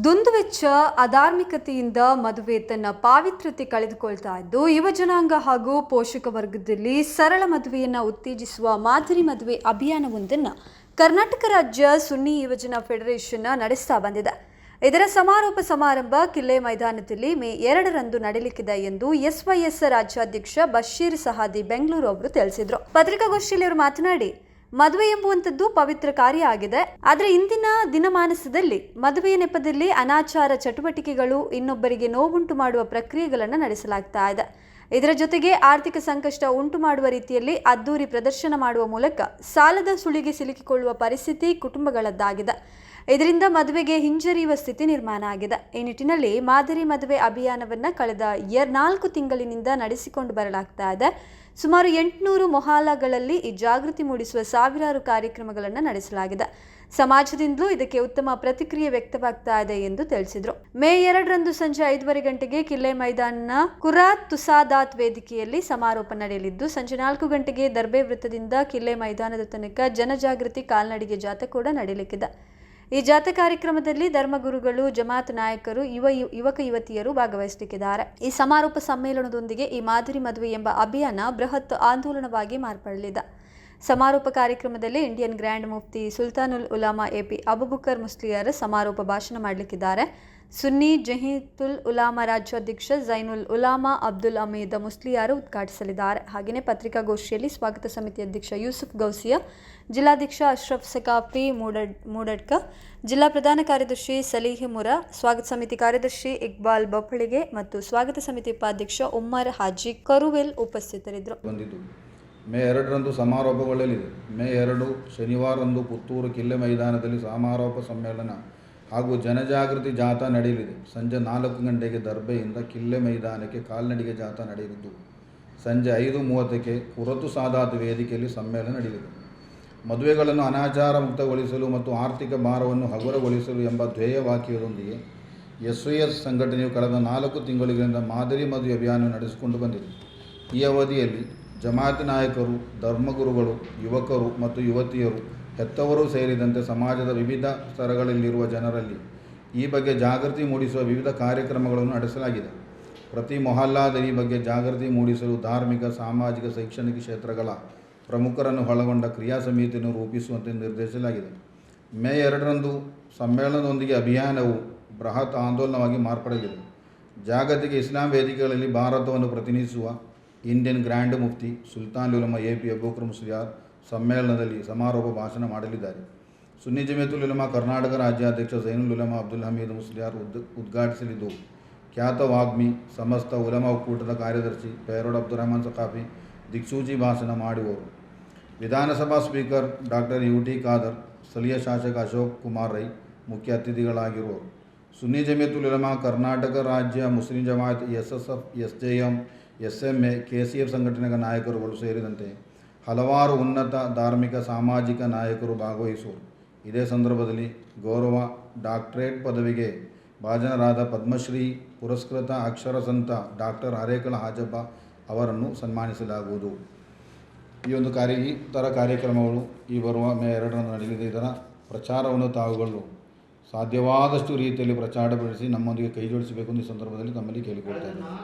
ದುಂದುವೆಚ್ಚ ಅಧಾರ್ಮಿಕತೆಯಿಂದ ಮದುವೆ ತನ್ನ ಪಾವಿತ್ರ್ಯತೆ ಕಳೆದುಕೊಳ್ತಾ ಇದ್ದು ಯುವ ಜನಾಂಗ ಹಾಗೂ ಪೋಷಕ ವರ್ಗದಲ್ಲಿ ಸರಳ ಮದುವೆಯನ್ನು ಉತ್ತೇಜಿಸುವ ಮಾದರಿ ಮದುವೆ ಅಭಿಯಾನವೊಂದನ್ನು ಕರ್ನಾಟಕ ರಾಜ್ಯ ಸುನ್ನಿ ಯುವಜನ ಫೆಡರೇಷನ್ ನಡೆಸ್ತಾ ಬಂದಿದೆ. ಇದರ ಸಮಾರೋಪ ಸಮಾರಂಭ ಕಿಲ್ಲೆ ಮೈದಾನದಲ್ಲಿ ಮೇ 2ರಂದು ನಡೆಯಲಿಕ್ಕಿದೆ ಎಂದು ಎಸ್ವೈಎಸ್ ರಾಜ್ಯಾಧ್ಯಕ್ಷ ಬಶೀರ್ ಸಹಾದಿ ಬೆಂಗಳೂರು ಅವರು ತಿಳಿಸಿದರು. ಪತ್ರಿಕಾಗೋಷ್ಠಿಯಲ್ಲಿ ಅವರು ಮಾತನಾಡಿ, ಮದುವೆ ಎಂಬುವಂಥದ್ದು ಪವಿತ್ರ ಕಾರ್ಯ ಆಗಿದೆ. ಆದರೆ ಇಂದಿನ ದಿನಮಾನಸದಲ್ಲಿ ಮದುವೆಯ ನೆಪದಲ್ಲಿ ಅನಾಚಾರ ಚಟುವಟಿಕೆಗಳು, ಇನ್ನೊಬ್ಬರಿಗೆ ನೋವುಂಟು ಮಾಡುವ ಪ್ರಕ್ರಿಯೆಗಳನ್ನು ನಡೆಸಲಾಗ್ತಾ ಇದೆ. ಇದರ ಜೊತೆಗೆ ಆರ್ಥಿಕ ಸಂಕಷ್ಟ ಉಂಟು ಮಾಡುವ ರೀತಿಯಲ್ಲಿ ಅದ್ದೂರಿ ಪ್ರದರ್ಶನ ಮಾಡುವ ಮೂಲಕ ಸಾಲದ ಸುಳಿಗೆ ಸಿಲುಕಿಕೊಳ್ಳುವ ಪರಿಸ್ಥಿತಿ ಕುಟುಂಬಗಳದ್ದಾಗಿದೆ. ಇದರಿಂದ ಮದುವೆಗೆ ಹಿಂಜರಿಯುವ ಸ್ಥಿತಿ ನಿರ್ಮಾಣ ಆಗಿದೆ. ಈ ನಿಟ್ಟಿನಲ್ಲಿ ಮಾದರಿ ಮದುವೆ ಅಭಿಯಾನವನ್ನು ಕಳೆದ 4 ತಿಂಗಳಿನಿಂದ ನಡೆಸಿಕೊಂಡು ಬರಲಾಗ್ತಾ ಇದೆ. ಸುಮಾರು 800 ಮೊಹಲ್ಲಾಗಳಲ್ಲಿ ಈ ಜಾಗೃತಿ ಮೂಡಿಸುವ ಸಾವಿರಾರು ಕಾರ್ಯಕ್ರಮಗಳನ್ನು ನಡೆಸಲಾಗಿದೆ. ಸಮಾಜದಿಂದಲೂ ಇದಕ್ಕೆ ಉತ್ತಮ ಪ್ರತಿಕ್ರಿಯೆ ವ್ಯಕ್ತವಾಗ್ತಾ ಇದೆ ಎಂದು ತಿಳಿಸಿದರು. ಮೇ 2ರಂದು ಸಂಜೆ 5:30 ಗಂಟೆಗೆ ಕಿಲ್ಲೆ ಮೈದಾನ ಕುರಾತ್ ತುಸಾದಾತ್ ವೇದಿಕೆಯಲ್ಲಿ ಸಮಾರೋಪ ನಡೆಯಲಿದ್ದು, ಸಂಜೆ 4 ಗಂಟೆಗೆ ದರ್ಬೆ ವೃತ್ತದಿಂದ ಕಿಲ್ಲೆ ಮೈದಾನದ ತನಕ ಜನಜಾಗೃತಿ ಕಾಲ್ನಡಿಗೆ ಜಾಥಾ ಕೂಡ ನಡೆಯಲಿಕ್ಕಿದೆ. ಈ ಜಾಥಾ ಕಾರ್ಯಕ್ರಮದಲ್ಲಿ ಧರ್ಮಗುರುಗಳು, ಜಮಾತ್ ನಾಯಕರು, ಯುವಕ ಯುವತಿಯರು ಭಾಗವಹಿಸಲಿಕ್ಕಿದ್ದಾರೆ. ಈ ಸಮಾರೋಪ ಸಮ್ಮೇಳನದೊಂದಿಗೆ ಈ ಮಾದರಿ ಮದುವೆ ಎಂಬ ಅಭಿಯಾನ ಬೃಹತ್ ಆಂದೋಲನವಾಗಿ ಮಾರ್ಪಡಲಿದೆ. ಸಮಾರೋಪ ಕಾರ್ಯಕ್ರಮದಲ್ಲಿ ಇಂಡಿಯನ್ ಗ್ರ್ಯಾಂಡ್ ಮುಫ್ತಿ ಸುಲ್ತಾನುಲ್ ಉಲಾಮಾ ಎಪಿ ಅಬುಬಕರ್ ಮುಸ್ಲಿಯಾರ್ ಸಮಾರೋಪ ಭಾಷಣ ಮಾಡಲಿಕ್ಕಿದ್ದಾರೆ. ಸುನ್ನಿ ಜಮೀಯತುಲ್ ಉಲಾಮಾ ರಾಜ್ಯಾಧ್ಯಕ್ಷ ಝೈನುಲ್ ಉಲಾಮಾ ಅಬ್ದುಲ್ ಹಮೀದ್ ಮುಸ್ಲಿಯಾರ್ ಉದ್ಘಾಟಿಸಲಿದ್ದಾರೆ. ಹಾಗೆಯೇ ಪತ್ರಿಕಾಗೋಷ್ಠಿಯಲ್ಲಿ ಸ್ವಾಗತ ಸಮಿತಿ ಅಧ್ಯಕ್ಷ ಯೂಸುಫ್ ಗೌಸಿಯಾ, ಜಿಲ್ಲಾಧ್ಯಕ್ಷ ಅಶ್ರಫ್ ಸಕಾಫಿ ಮೂಡಡ್ಕ, ಜಿಲ್ಲಾ ಪ್ರಧಾನ ಕಾರ್ಯದರ್ಶಿ ಸಲೀಹ್ ಮುರಾ, ಸ್ವಾಗತ ಸಮಿತಿ ಕಾರ್ಯದರ್ಶಿ ಇಕ್ಬಾಲ್ ಬೊಪ್ಪಳಿಗೆ ಮತ್ತು ಸ್ವಾಗತ ಸಮಿತಿ ಉಪಾಧ್ಯಕ್ಷ ಉಮ್ಮರ್ ಹಾಜಿ ಕರುವೆಲ್ ಉಪಸ್ಥಿತರಿದ್ದರು. ಮೇ 2ರಂದು ಸಮಾರೋಪಗೊಳ್ಳಲಿದೆ. ಮೇ 2 ಶನಿವಾರದಂದು ಪುತ್ತೂರು ಕಿಲ್ಲೆ ಮೈದಾನದಲ್ಲಿ ಸಮಾರೋಪ ಸಮ್ಮೇಳನ ಹಾಗೂ ಜನಜಾಗೃತಿ ಜಾಥಾ ನಡೆಯಲಿದೆ. ಸಂಜೆ 4 ಗಂಟೆಗೆ ದರ್ಬೆಯಿಂದ ಕಿಲ್ಲೆ ಮೈದಾನಕ್ಕೆ ಕಾಲ್ನಡಿಗೆ ಜಾಥಾ ನಡೆಯಲಿದ್ದು, ಸಂಜೆ 5:30ಕ್ಕೆ ಕುರತು ಸಾದಾತ್ ವೇದಿಕೆಯಲ್ಲಿ ಸಮ್ಮೇಳನ ನಡೆಯಲಿದೆ. ಮದುವೆಗಳನ್ನು ಅನಾಚಾರ ಮುಕ್ತಗೊಳಿಸಲು ಮತ್ತು ಆರ್ಥಿಕ ಭಾರವನ್ನು ಹಗುರಗೊಳಿಸಲು ಎಂಬ ಧ್ಯೇಯವಾಕ್ಯದೊಂದಿಗೆ ಎಸ್ವೈಎಸ್ ಸಂಘಟನೆಯು ಕಳೆದ 4 ತಿಂಗಳಿಂದ ಮಾದರಿ ಮದುವೆ ಅಭಿಯಾನ ನಡೆಸಿಕೊಂಡು ಬಂದಿದೆ. ಈ ಅವಧಿಯಲ್ಲಿ ಜಮಾತ್ ನಾಯಕರು, ಧರ್ಮಗುರುಗಳು, ಯುವಕರು ಮತ್ತು ಯುವತಿಯರು, ಹೆತ್ತವರು ಸೇರಿದಂತೆ ಸಮಾಜದ ವಿವಿಧ ಸ್ತರಗಳಲ್ಲಿರುವ ಜನರಲ್ಲಿ ಈ ಬಗ್ಗೆ ಜಾಗೃತಿ ಮೂಡಿಸುವ ವಿವಿಧ ಕಾರ್ಯಕ್ರಮಗಳನ್ನು ನಡೆಸಲಾಗಿದೆ. ಪ್ರತಿ ಮೊಹಲ್ಲಾದಲ್ಲಿ ಈ ಬಗ್ಗೆ ಜಾಗೃತಿ ಮೂಡಿಸಲು ಧಾರ್ಮಿಕ, ಸಾಮಾಜಿಕ, ಶೈಕ್ಷಣಿಕ ಕ್ಷೇತ್ರಗಳ ಪ್ರಮುಖರನ್ನು ಒಳಗೊಂಡ ಕ್ರಿಯಾ ಸಮಿತಿಯನ್ನು ರೂಪಿಸುವಂತೆ ನಿರ್ದೇಶಿಸಲಾಗಿದೆ. ಮೇ 2ರಂದು ಸಮ್ಮೇಳನದೊಂದಿಗೆ ಅಭಿಯಾನವು ಬೃಹತ್ ಆಂದೋಲನವಾಗಿ ಮಾರ್ಪಡಲಿದೆ. ಜಾಗತಿಕ ಇಸ್ಲಾಂ ವೇದಿಕೆಗಳಲ್ಲಿ ಭಾರತವನ್ನು ಪ್ರತಿನಿಧಿಸುವ ಇಂಡಿಯನ್ ಗ್ರ್ಯಾಂಡ್ ಮುಫ್ತಿ ಸುಲ್ತಾನುಲ್ ಉಲಮಾ ಎಪಿ ಅಬುಬಕರ್ ಮುಸ್ಲಿಯಾರ್ ಸಮ್ಮೇಳನದಲ್ಲಿ ಸಮಾರೋಪ ಭಾಷಣ ಮಾಡಲಿದ್ದಾರೆ. ಸುನ್ನಿ ಜಮೀಯತುಲ್ ಉಲಮಾ ಕರ್ನಾಟಕ ರಾಜ್ಯಾಧ್ಯಕ್ಷ ಝೈನುಲ್ ಉಲಮಾ ಅಬ್ದುಲ್ ಹಮೀದ್ ಮುಸ್ಲಿಯಾರ್ ಉದ್ಘಾಟಿಸಲಿದ್ದು, ಖ್ಯಾತ ವಾಗ್ಮಿ, ಸಮಸ್ತ ಉಲಮಾ ಒಕ್ಕೂಟದ ಕಾರ್ಯದರ್ಶಿ ಪೇರೋಡ್ ಅಬ್ದುರ್ರಹಮಾನ್ ಸಕಾಫಿ ದಿಕ್ಸೂಚಿ ಭಾಷಣ ಮಾಡುವರು. ವಿಧಾನಸಭಾ ಸ್ಪೀಕರ್ ಡಾಕ್ಟರ್ ಯುಟಿ ಖಾದರ್, ಸ್ಥಳೀಯ ಶಾಸಕ ಅಶೋಕ್ ಕುಮಾರ್ ರೈ ಮುಖ್ಯ ಅತಿಥಿಗಳಾಗಿರುವರು. ಸುನ್ನಿ ಜಮೀಯತುಲ್ ಉಲಮಾ ಕರ್ನಾಟಕ ರಾಜ್ಯ Muslim Jamaat, SSF, SJM, SMA, KCF ಸಂಘಟನೆಗಳ ನಾಯಕರುಗಳು ಸೇರಿದಂತೆ ಹಲವಾರು ಉನ್ನತ ಧಾರ್ಮಿಕ, ಸಾಮಾಜಿಕ ನಾಯಕರು ಭಾಗವಹಿಸುವರು. ಇದೇ ಸಂದರ್ಭದಲ್ಲಿ ಗೌರವ ಡಾಕ್ಟರೇಟ್ ಪದವಿಗೆ ಭಾಜನರಾದ ಪದ್ಮಶ್ರೀ ಪುರಸ್ಕೃತ ಅಕ್ಷರ ಸಂತ ಡಾಕ್ಟರ್ ಅರೇಕಳ ಹಾಜಬ್ಬ ಅವರನ್ನು ಸನ್ಮಾನಿಸಲಾಗುವುದು. ಈ ಥರ ಕಾರ್ಯಕ್ರಮಗಳು ಈ ಬರುವ ಮೇ 2ರಂದು ನಡೆಯಲಿದೆ. ಇದರ ಪ್ರಚಾರವನ್ನು ತಾವುಗಳು ಸಾಧ್ಯವಾದಷ್ಟು ರೀತಿಯಲ್ಲಿ ಪ್ರಚಾರಪಡಿಸಿ ನಮ್ಮೊಂದಿಗೆ ಕೈ ಜೋಡಿಸಬೇಕು ಎಂದು ಈ ಸಂದರ್ಭದಲ್ಲಿ ತಮ್ಮಲ್ಲಿ ಕೇಳಿಕೊಳ್ತಾ ಇದ್ದೇನೆ.